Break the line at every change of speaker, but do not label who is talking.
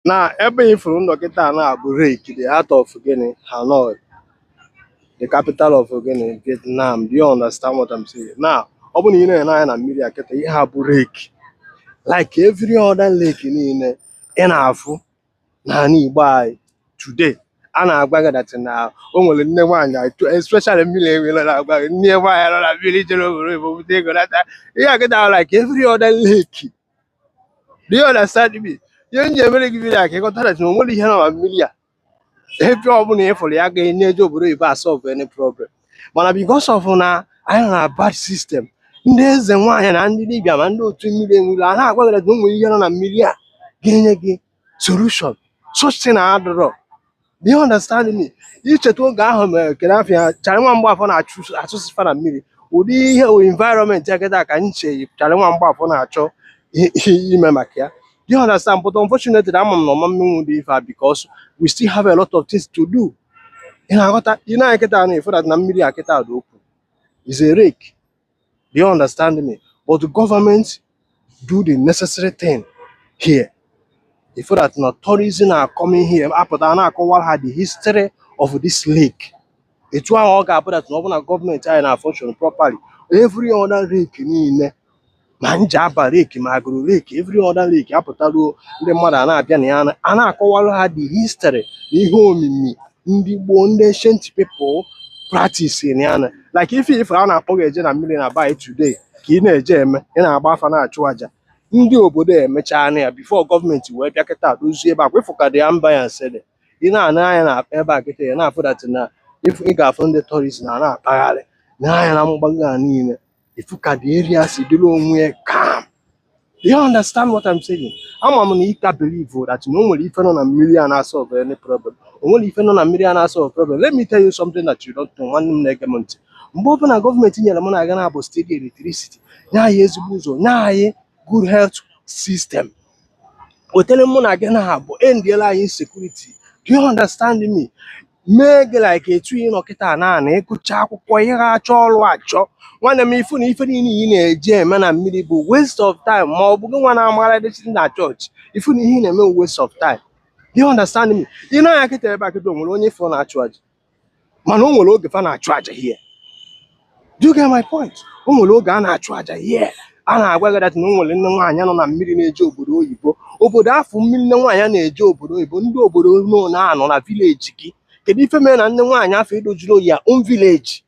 Now, ebe ifuru ndokita na bụ Rake, the heart of Guinea, Hanoi, the capital of Guinea, Vietnam. Do you understand what I'm saying? Now, ọ bụ na ị na-anya na mmiri akịta ihe a bụ Rake. Like every other lake niile ị na-afụ n'ala Igbo anyị today. A na-agwa gị that na o nwere nne nwaanyị, especially mmiri enwere na-agwa gị nne nwaanyị nọ na mmiri jere obodo oyibo bute ego nata. Ihe akịta like every other lake. Do you understand me? Ihe nji emere gị mmiri aka ịghọta that na o nwere ihe nọ na mmiri a. Ebe ọ bụla ịfụrụ ya ga-enye eje obodo oyibo solve any problem. Mana because of na anyị nọ na bad system, ndị eze nwaanyị na ndị dibịa ma ndị otu mmiri enwere a na-agwa gị na o nwere ihe nọ na mmiri a ga-enye gị solution. Such thing adịrọ. Do you understand me? Icheta oge ahụ mere kere afọ Charlie Nwa Mgbafọ na-achụsịfa na mmiri. Ụdị ihe environment ya kịta ka nche Charlie Nwa Mgbafọ na-achọ ime maka ya. Do you understand? But unfortunately, I'm not moving because we still have a lot of things to do. You know, I get for that Namiri Aketa is a rake. Do you understand me? But the government do the necessary thing here. If that not tourism are coming here, after that, had the history of this lake. It's why all that no government are function properly. Every other lake in Manjaba lake, Maguru lake, every other lake, apụtaruo ndị mmadụ a na-abịa na ya a na-akọwara ha the history na ihe omimi ndị Igbo ndị ancient people practice in ya. Like if a na-akpọ gị eje na mmiri na bai today ka ị na-eje eme ị na-agba afa na-achụ aja ndị obodo emechaa na ya before gọọmenti wee bịa kịta dozie ebe a kwefụkadị ya mba ya nsede ị na-ana anya na ebe a kịta ya na-afụdatị na ị ga-afụ ndị tourist na-akpagharị n'anya na mgbago a niile. If you can the area see the long calm. Do you understand what I'm saying? I'm gonna believe that normally if you're on a million I solve any problem. Only if you're on a million I solve problem. Let me tell you something that you don't know. One negament. Mbopo na government in Yelamona gonna have steady electricity. Now yes buzo. Now good health system. Hotel mona gonna have end the line insecurity. Do you understand me? Make like a tree in Okita na ekucha akwụkwọ ihe achọ ọrụ achọ nwanne m ifu na ife niile ị na-eje eme na mmiri bụ waste of time ma ọ bụghị nwa na-amara dị na church ifu na ihe na-eme waste of time. Do you understand me? Ị na ya kịta ebe akịta onwere onye ife na-achụ aja mana o nwere oge fa na-achụ aja here. Do you get my point? O nwere oge a na-achụ aja here. A na-agwa gị dat na o nwere nne nwaanyị nọ na mmiri na-eje obodo oyibo obodo afọ mmiri nne nwaanyị na-eje obodo oyibo ndị obodo na-anọ na village gị. Kedu ife mere na nne nwaanyị afọ edojuru ya own village